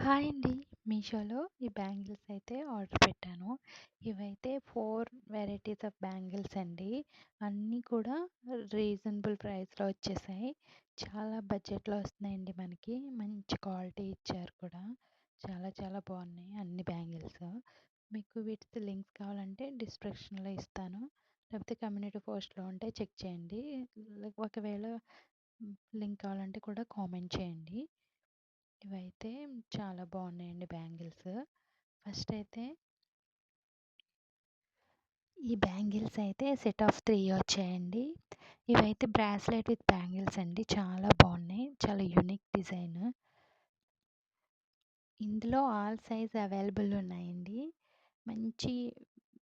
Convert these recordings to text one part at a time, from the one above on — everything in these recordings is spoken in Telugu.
హాయ్ అండి. మీషోలో ఈ బ్యాంగిల్స్ అయితే ఆర్డర్ పెట్టాను. ఇవైతే 4 వెరైటీస్ ఆఫ్ బ్యాంగిల్స్ అండి. అన్నీ కూడా రీజనబుల్ ప్రైస్‌లో వచ్చేసాయి. చాలా బడ్జెట్‌లో వస్తున్నాయండి మనకి. మంచి క్వాలిటీ ఇచ్చారు కూడా. చాలా చాలా బాగున్నాయి అన్ని బ్యాంగిల్స్. మీకు వీటి లింక్స్ కావాలంటే డిస్క్రిప్షన్‌లో ఇస్తాను. లేకపోతే కమ్యూనిటీ పోస్ట్‌లో ఉంటే చెక్ చేయండి. ఒకవేళ లింక్ కావాలంటే కూడా కామెంట్ చేయండి. ఇవైతే చాలా బాగున్నాయండి బ్యాంగిల్స్. ఫస్ట్ అయితే ఈ బ్యాంగిల్స్ అయితే సెట్ ఆఫ్ 3 వచ్చాయండి. ఇవైతే బ్రాస్లెట్ విత్ బ్యాంగిల్స్ అండి. చాలా బాగున్నాయి. చాలా యూనిక్ డిజైన్. ఇందులో ఆల్ సైజ్ అవైలబుల్ ఉన్నాయండి. మంచి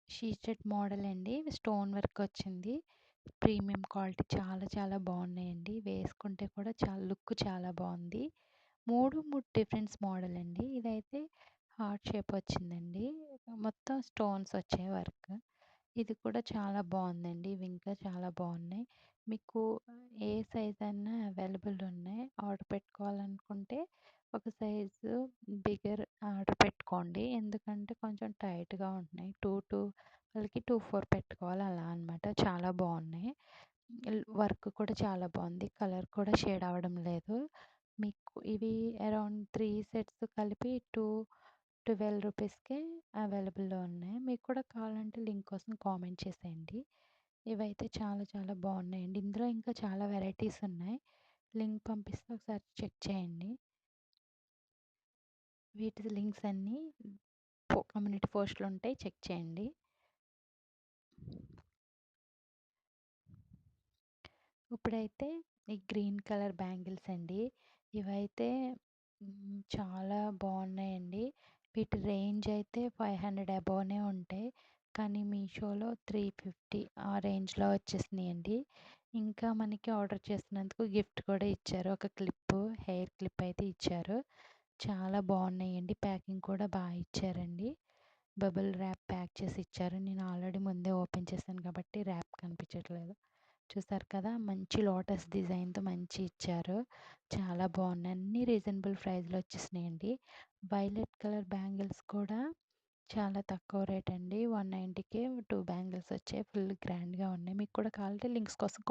షీటెడ్ మోడల్ అండి. స్టోన్ వర్క్ వచ్చింది. ప్రీమియం క్వాలిటీ చాలా చాలా బాగున్నాయండి. వేసుకుంటే కూడా చాలా లుక్ చాలా బాగుంది. 3 డిఫరెన్స్ మోడల్ అండి. ఇదైతే హార్ట్ షేప్ వచ్చిందండి. మొత్తం స్టోన్స్ వచ్చాయి వర్క్. ఇది కూడా చాలా బాగుందండి. ఇవి ఇంకా చాలా బాగున్నాయి. మీకు ఏ సైజ్ అయినా అవైలబుల్ ఉన్నాయి. ఆర్డర్ పెట్టుకోవాలనుకుంటే ఒక సైజు బిగ్గర్ ఆర్డర్ పెట్టుకోండి. ఎందుకంటే కొంచెం టైట్‌గా ఉంటున్నాయి. 2 వాళ్ళకి 2, 4 పెట్టుకోవాలి అలా అనమాట. చాలా బాగున్నాయి. వర్క్ కూడా చాలా బాగుంది. కలర్ కూడా షేడ్ అవ్వడం లేదు. మీకు ఇవి అరౌండ్ 3 సెట్స్ కలిపి 12 రూపీస్‌కే అవైలబుల్‌లో ఉన్నాయి. మీకు కూడా కావాలంటే లింక్ కోసం కామెంట్ చేసేయండి. ఇవైతే చాలా చాలా బాగున్నాయండి. ఇందులో ఇంకా చాలా వెరైటీస్ ఉన్నాయి. లింక్ పంపిస్తే ఒకసారి చెక్ చేయండి. వీటి లింక్స్ అన్నీ కమ్యూనిటీ పోస్ట్‌లో ఉంటాయి. చెక్ చేయండి. ఇప్పుడైతే ఈ గ్రీన్ కలర్ బ్యాంగిల్స్ అండి. ఇవైతే చాలా బాగున్నాయండి. వీటి రేంజ్ అయితే 500 అబోవ్‌నే ఉంటాయి. కానీ మీషోలో 350 ఆ రేంజ్‌లో వచ్చేసినాయండి. ఇంకా మనకి ఆర్డర్ చేసినందుకు గిఫ్ట్ కూడా ఇచ్చారు. ఒక క్లిప్పు, హెయిర్ క్లిప్ అయితే ఇచ్చారు. చాలా బాగున్నాయండి. ప్యాకింగ్ కూడా బాగా ఇచ్చారండి. బబుల్ ర్యాప్ ప్యాక్ చేసి ఇచ్చారు. నేను ఆల్రెడీ ముందే ఓపెన్ చేశాను కాబట్టి ర్యాప్ కనిపించట్లేదు. చూసారు కదా, మంచి లోటస్ డిజైన్తో మంచి ఇచ్చారు. చాలా బాగున్నాయి. అన్నీ రీజనబుల్ ప్రైస్లో వచ్చేసినాయండి. వైలెట్ కలర్ బ్యాంగిల్స్ కూడా చాలా తక్కువ రేట్ అండి. 190కే 2 బ్యాంగిల్స్ వచ్చాయి. ఫుల్ గ్రాండ్గా ఉన్నాయి. మీకు కూడా కావాలంటే లింక్స్ కోసం